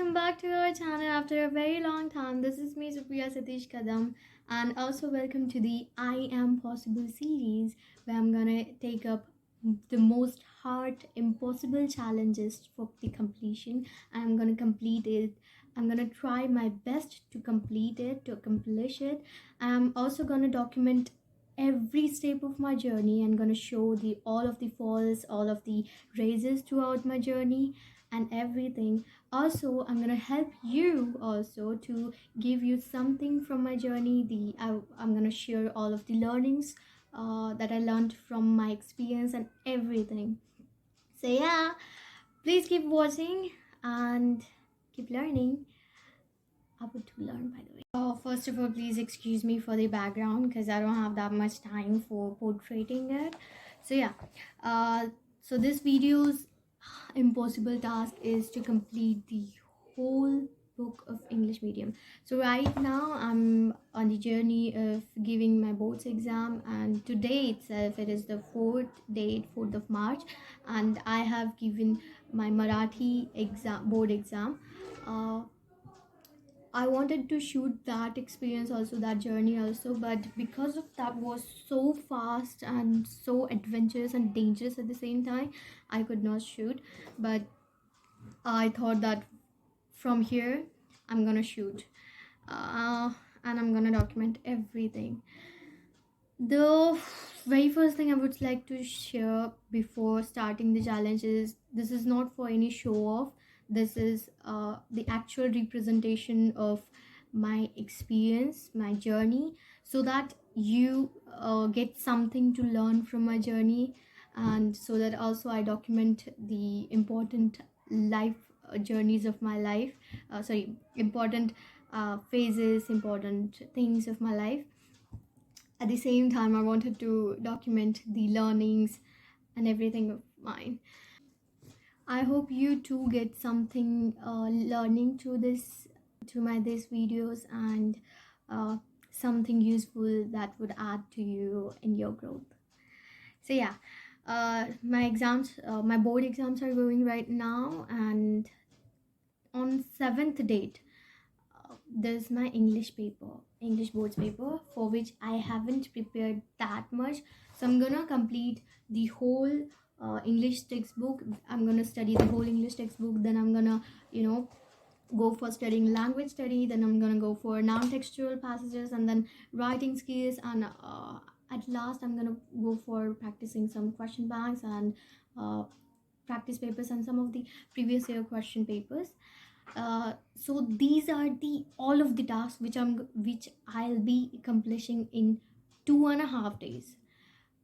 welcome back to our channel after a very long time. This is me, Supriya Satish Kadam, and also welcome to the I Am Possible series, where I'm gonna take up the most hard, impossible challenges for the completion. I'm gonna complete it. I'm gonna try my best to complete it, to accomplish it. I'm also gonna document every step of my journey. I'm gonna show the all of the falls, all of the raises throughout my journey, and everything. Also, I'm gonna help you also to give you something from my journey. I'm gonna share all of the learnings that I learned from my experience and everything. So yeah, please keep watching and keep learning. About to learn, by the way. First of all, please excuse me for the background because I don't have that much time for portraying it. So yeah, uh, so this video's impossible task is to complete the whole book of English medium. So right now I'm on the journey of giving my boards exam, and today itself it is the fourth of March, and I have given my Marathi exam board exam. I wanted to shoot that experience also, that journey also, but because of that was so fast and so adventurous and dangerous at the same time, I could not shoot. But I thought that from here I'm gonna shoot, uh, and I'm gonna document everything. The very first thing I would like to share before starting the challenge is this is not for any show off. This is the actual representation of my experience, my journey, so that you get something to learn from my journey, and so that also I document the important life journeys of my life. Important phases, important things of my life. At the same time, I wanted to document the learnings and everything of mine. I hope you too get something learning through these videos, and uh, something useful that would add to you in your growth. So yeah, my board exams are going right now, and on 7th date, there's my English boards paper, for which I haven't prepared that much. So I'm gonna complete the whole English textbook. I'm gonna study the whole English textbook. Then I'm gonna, go for studying language study. Then I'm gonna go for non-textual passages, and then writing skills. And at last, I'm gonna go for practicing some question banks and practice papers and some of the previous year question papers. So these are the all of the tasks which I'll be accomplishing in 2.5 days.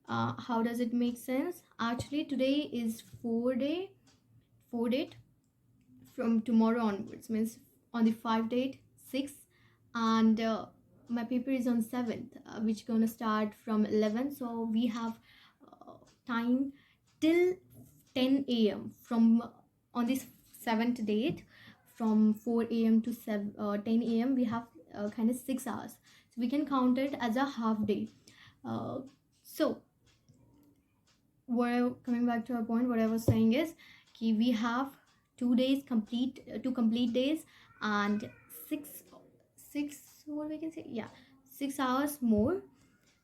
How does it make sense? Actually, today is 4 date. From tomorrow onwards means on the 5 date 6, and my paper is on 7th, which gonna start from 11. So we have time till 10 a.m. from on this 7th date. From 4 a.m. to 10 a.m. we have kind of 6 hours, so we can count it as a half day. So coming back to our point, what I was saying is we have 2 days complete, 2 complete days, and six what we can say, yeah, 6 hours more.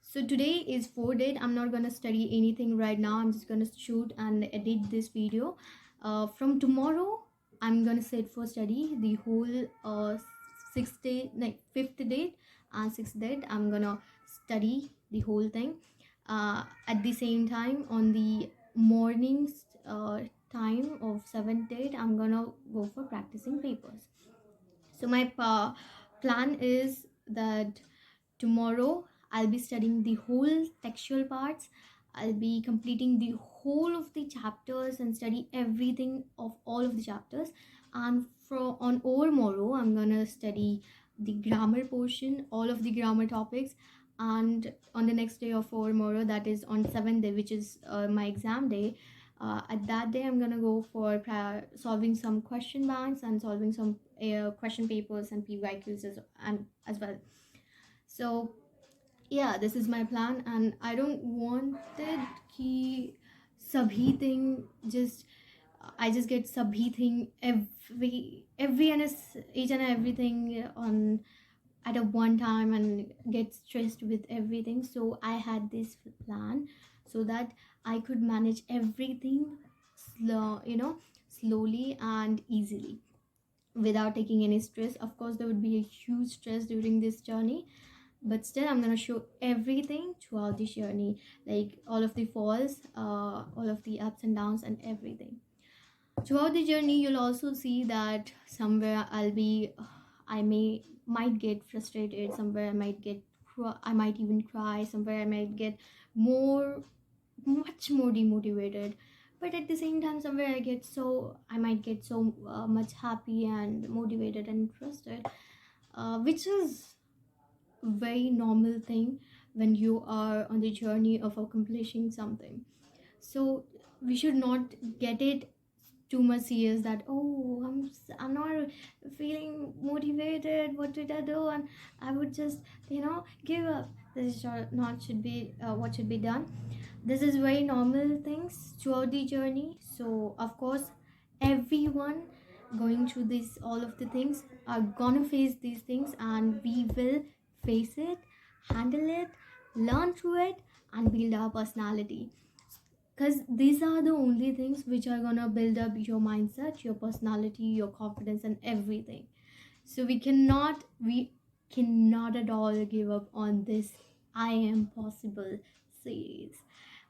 So today is 4 date. I'm not gonna study anything right now. I'm just gonna shoot and edit this video. From tomorrow, I'm gonna sit for study the whole sixth day, like 5th date and 6th date. I'm gonna study the whole thing. At the same time, on the mornings time of 7th date, I'm gonna go for practicing papers. So my plan is that tomorrow I'll be studying the whole textual parts. I'll be completing the whole of the chapters and study everything of all of the chapters. And on tomorrow, I'm gonna study the grammar portion, all of the grammar topics. And on the next day of tomorrow, that is on 7th day, which is my exam day, at that day I'm gonna go for solving some question banks and solving some question papers and PYQs as well. So yeah, this is my plan, and I don't want it कि सभी thing just I just get sabhi thing, every and each and everything on at a one time, and get stressed with everything. So I had this plan so that I could manage everything slowly and easily, without taking any stress. Of course there would be a huge stress during this journey, but still I'm gonna show everything throughout this journey, like all of the falls, all of the ups and downs and everything. Throughout the journey you'll also see that somewhere I might get frustrated, somewhere I might even cry, somewhere I might get more much more demotivated, but at the same time somewhere I might get so much happy and motivated and interested, which is very normal thing when you are on the journey of accomplishing something. So we should not get it too much serious that, oh, I'm not feeling motivated, what did I do, and I would just give up. This is not should be what should be done. This is very normal things throughout the journey. So of course everyone going through this, all of the things are gonna face these things, and we will face it, handle it, learn through it, and build our personality, because these are the only things which are gonna build up your mindset, your personality, your confidence and everything. So we cannot at all give up on this I am possible series.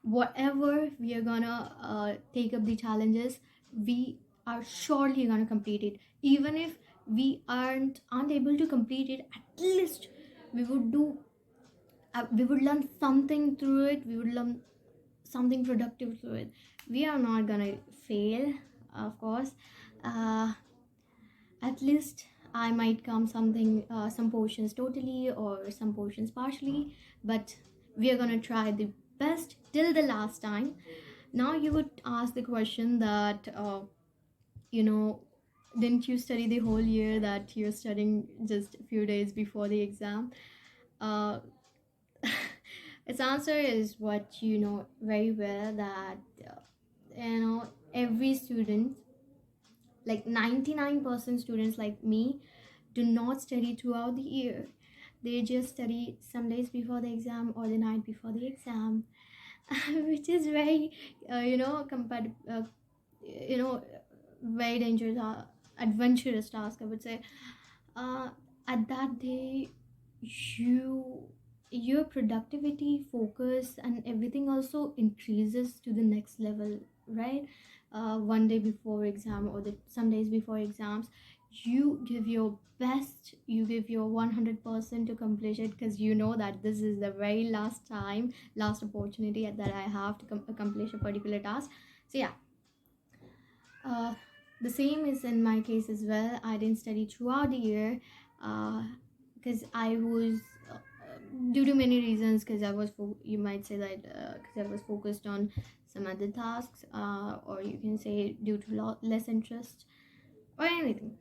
Whatever we are gonna take up the challenges, we are surely gonna complete it. Even if we aren't able to complete it, at least we would do we would learn something through it, we would learn something productive through it. We are not gonna fail, of course. uh, at least I might come something, some portions totally or some portions partially, but we are gonna try the best till the last time. Now you would ask the question that, you know didn't you study the whole year, that you're studying just a few days before the exam? uh, its answer is what you know very well, that every student, like 99% students like me, do not study throughout the year. They just study some days before the exam or the night before the exam, which is very you know very dangerous, adventurous task, I would say. uh, at that day, you your productivity, focus and everything also increases to the next level, right? One day before exam or some days before exams, you give your best, you give your 100% to accomplish it, because you know that this is the very last time, last opportunity that I have to accomplish a particular task. So yeah, uh, the same is in my case as well. I didn't study throughout the year, because I was due to many reasons, because you might say that because I was focused on some other tasks, or you can say due to less interest or anything.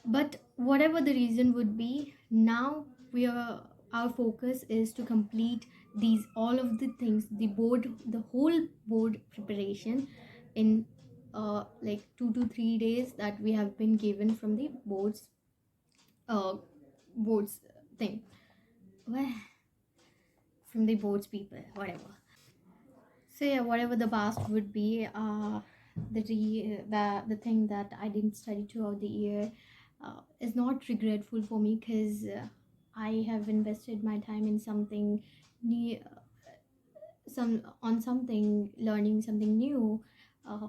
But whatever the reason would be, now we are our focus is to complete these all of the things, the whole board preparation in like 2 to 3 days that we have been given from the uh boards thing, well, from the boards people, whatever. So yeah, whatever the past would be, the thing that I didn't study throughout the year is not regretful for me, because I have invested my time in something new, something, learning something new, uh,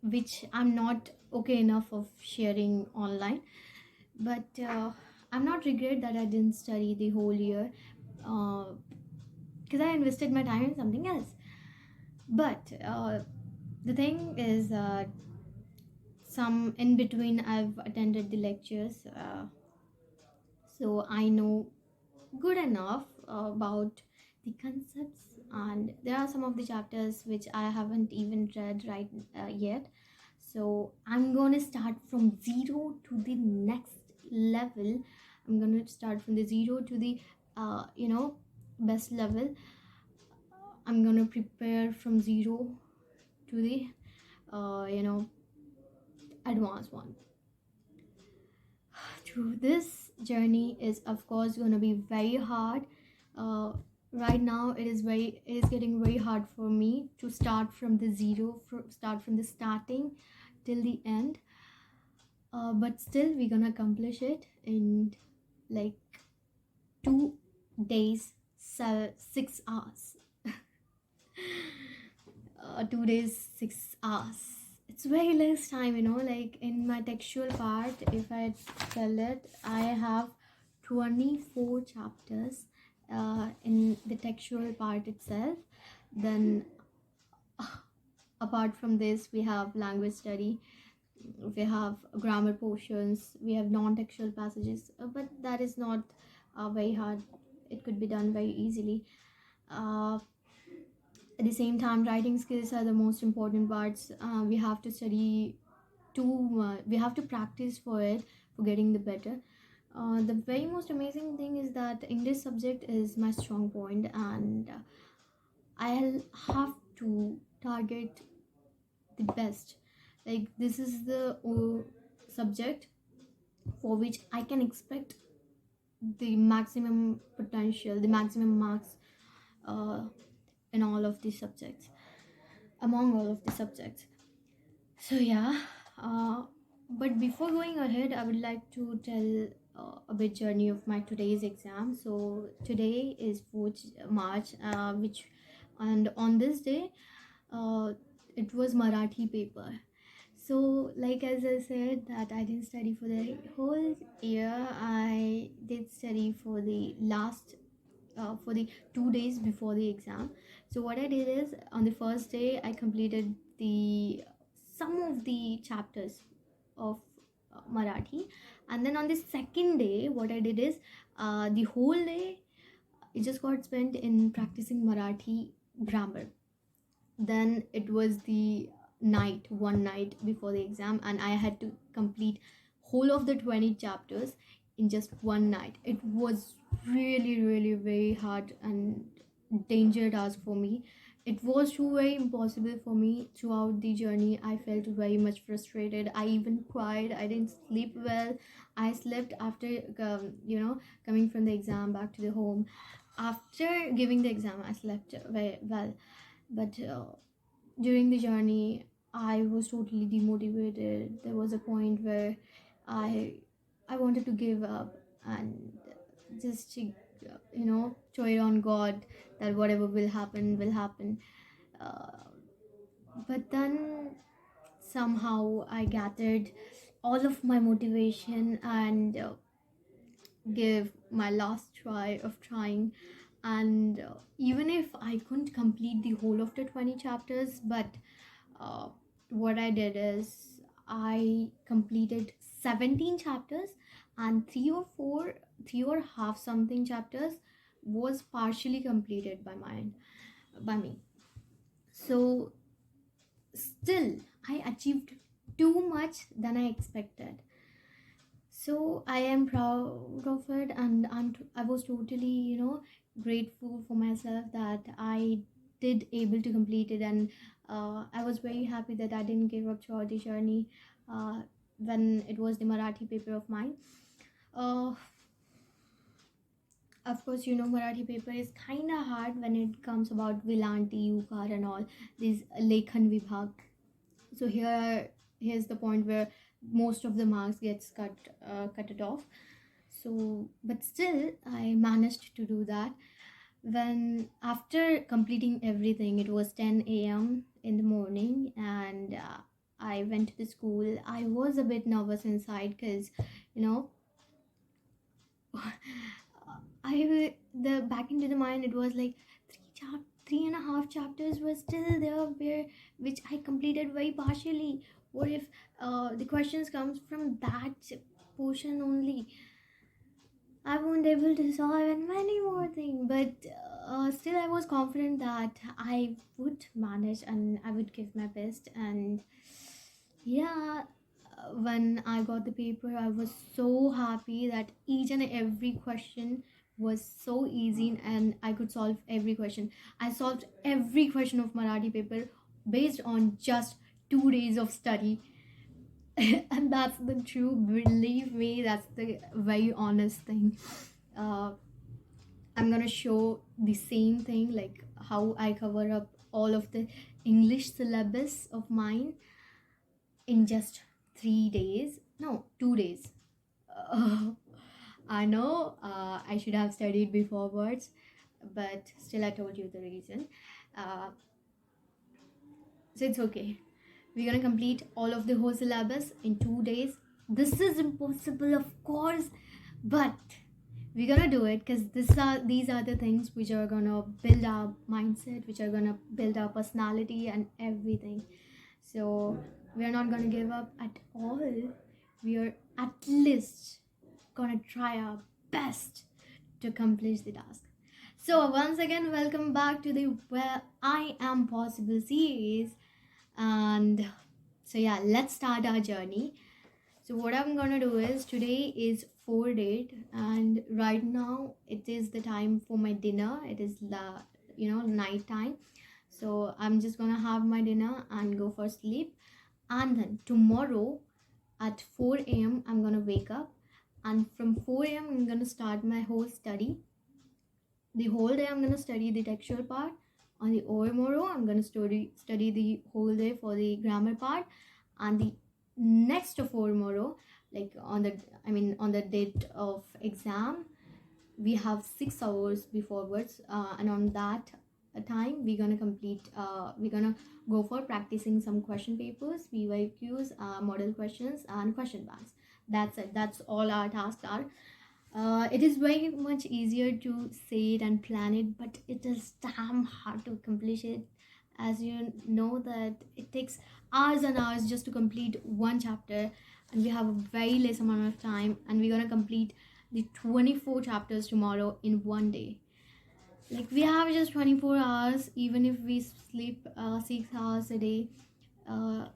which I'm not okay enough of sharing online. But I'm not regret that I didn't study the whole year, because I invested my time in something else. But the thing is, some in between I've attended the lectures, so I know good enough about the concepts, and there are some of the chapters which I haven't even read right yet. So I'm going to start from zero to the next level. I'm going to start from the zero to the best level. I'm going to prepare from zero to the uh, you know advanced one. True, this journey is of course going to be very hard. uh, right now it is getting very hard for me to start from the zero, start from the starting till the end. But still we're gonna accomplish it in like 2 days, 6 hours. 2 days, 6 hours. It's very less time, like in my textual part, if I tell it, I have 24 chapters in the textual part itself. Then apart from this, we have language study, we have grammar portions, we have non-textual passages, but that is not very hard. It could be done very easily. uh, at the same time, writing skills are the most important parts. We have to study we have to practice for it, for getting the better. The very most amazing thing is that English subject is my strong point, and I'll have to target the best. Like, this is the subject for which I can expect the maximum potential, the maximum marks uh, in all of these subjects, among all of the subjects. So yeah, uh, but before going ahead, I would like to tell a bit journey of my today's exam. So today is 4th March, which, and on this day, uh, it was Marathi paper. So, like as I said, that I didn't study for the whole year. I did study for the last, for the 2 days before the exam. So what I did is, on the first day I completed the some of the chapters of Marathi, and then on the second day what I did is, the whole day it just got spent in practicing Marathi grammar. Then it was the one night before the exam, and I had to complete whole of the 20 chapters in just one night. It was really, really very hard and danger task for me. It was too very impossible for me. Throughout the journey I felt very much frustrated. I even cried. I didn't sleep well. I slept after coming from the exam back to the home. After giving the exam I slept very well, but during the journey I was totally demotivated. There was a point where i I wanted to give up and just throw it on God, that whatever will happen will happen. uh, but then somehow I gathered all of my motivation and give my last try of trying. And even if I couldn't complete the whole of the 20 chapters, but uh, what I did is I completed 17 chapters, and three or half something chapters was partially completed by me. So still I achieved too much than I expected. So I am proud of it, and I was totally grateful for myself that I did able to complete it. And I was very happy that I didn't give up throughout the journey. When it was the Marathi paper of mine, uh, of course, Marathi paper is kind of hard when it comes about Vilanti, Ukar and all these Lekhan Vibhag. So here's the point where most of the marks gets cut it off. So but still I managed to do that. When after completing everything, it was 10 a.m. in the morning, and I went to the school. I was a bit nervous inside because you know the back into the mind, it was like 3.5 chapters were still there, where which I completed very partially. What if the questions comes from that portion only? I won't able to solve and many more things, but still I was confident that I would manage and I would give my best. And yeah, when I got the paper, I was so happy that each and every question was so easy and I could solve every question. I solved every question of Marathi paper based on just 2 days of study. And that's the true, believe me, that's the very honest thing. uh, I'm gonna show the same thing, like how I cover up all of the English syllabus of mine in just 3 days. No, 2 days. uh, I know I should have studied before words, but still I told you the reason. uh, so it's okay. We're gonna complete all of the whole syllabus in 2 days. This is impossible, of course, but we're gonna do it because these are the things which are gonna build our mindset, which are gonna build our personality and everything. So we are not gonna give up at all. We are at least gonna try our best to accomplish the task. So once again, welcome back to the Where I Am Possible series. And so yeah, let's start our journey. So what I'm gonna do is, today is 4 date, and right now it is the time for my dinner. It is night time. So I'm just gonna have my dinner and go for sleep. And then tomorrow at 4 a.m. I'm gonna wake up, and from 4 a.m. I'm gonna start my whole study. The whole day I'm gonna study the textual part. On the tomorrow I'm gonna study the whole day for the grammar part. And the next tomorrow, like on the date of exam, we have 6 hours before words, and on that time we're gonna go for practicing some question papers, VYQs, model questions and question banks. That's it. That's all our tasks are. It is very much easier to say it and plan it, but it is damn hard to accomplish it. As you know, that it takes hours and hours just to complete one chapter, and we have a very less amount of time, and we're gonna complete the 24 chapters tomorrow in one day. Like, we have just 24 hours. Even if we sleep 6 hours a day, uh,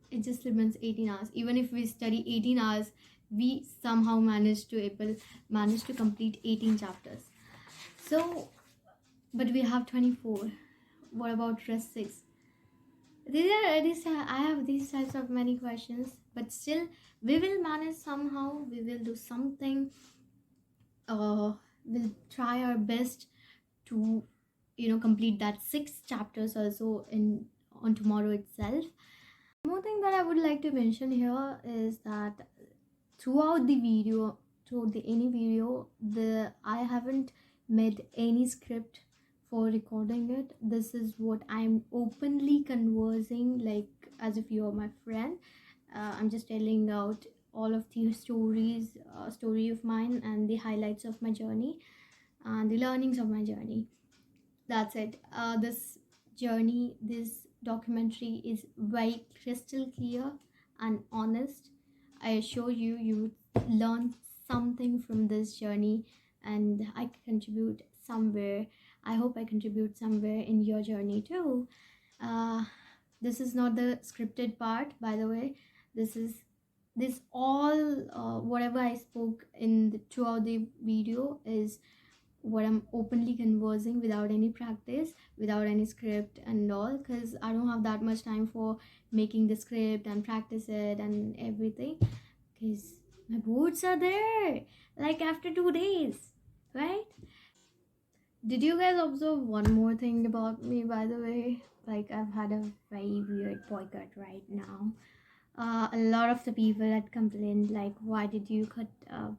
it just remains 18 hours. Even if we study 18 hours, we somehow manage to complete 18 chapters. So, but we have 24. What about rest 6? I have these types of many questions, but still we will manage somehow. We will do something. We'll try our best to complete that 6 chapters also in on tomorrow itself. More thing that I would like to mention here is that throughout the video, throughout the any video, the I haven't made any script for recording it. This is what I'm openly conversing, like as if you're my friend. I'm just telling out all of the story of mine and the highlights of my journey and the learnings of my journey. That's it. This journey, this documentary is very crystal clear and honest. I assure you, you would learn something from this journey, and I contribute somewhere. I hope I contribute somewhere in your journey too. Uh, this is not the scripted part, by the way. This all whatever I spoke throughout the video is what I'm openly conversing without any practice, without any script and all, because I don't have that much time for making the script and practice it and everything, because my boards are there like after 2 days, right? Did you guys observe one more thing about me, by the way? Like, I've had a very weird boycott right now. A lot of the people had complained, like, why did you cut up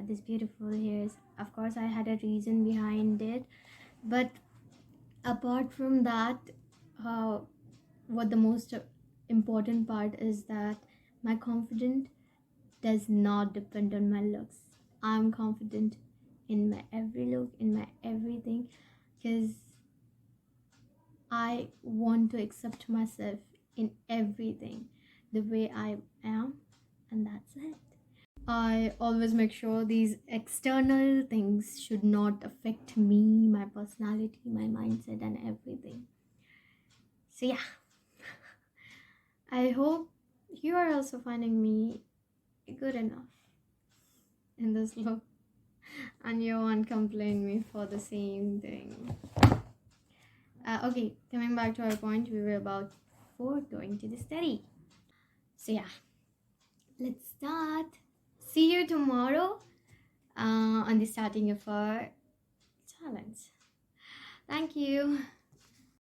this beautiful hairs? Of course, I had a reason behind it, but apart from that, uh, what the most important part is that my confidence does not depend on my looks. I'm confident in my every look, in my everything, because I want to accept myself in everything the way I am, and that's it. I always make sure these external things should not affect me, my personality, my mindset, and everything. So, yeah, I hope you are also finding me good enough in this look, and you won't complain me for the same thing. Okay, coming back to our point, we were about for going to the study. So, yeah, let's start. See you tomorrow on the starting of our challenge. Thank you.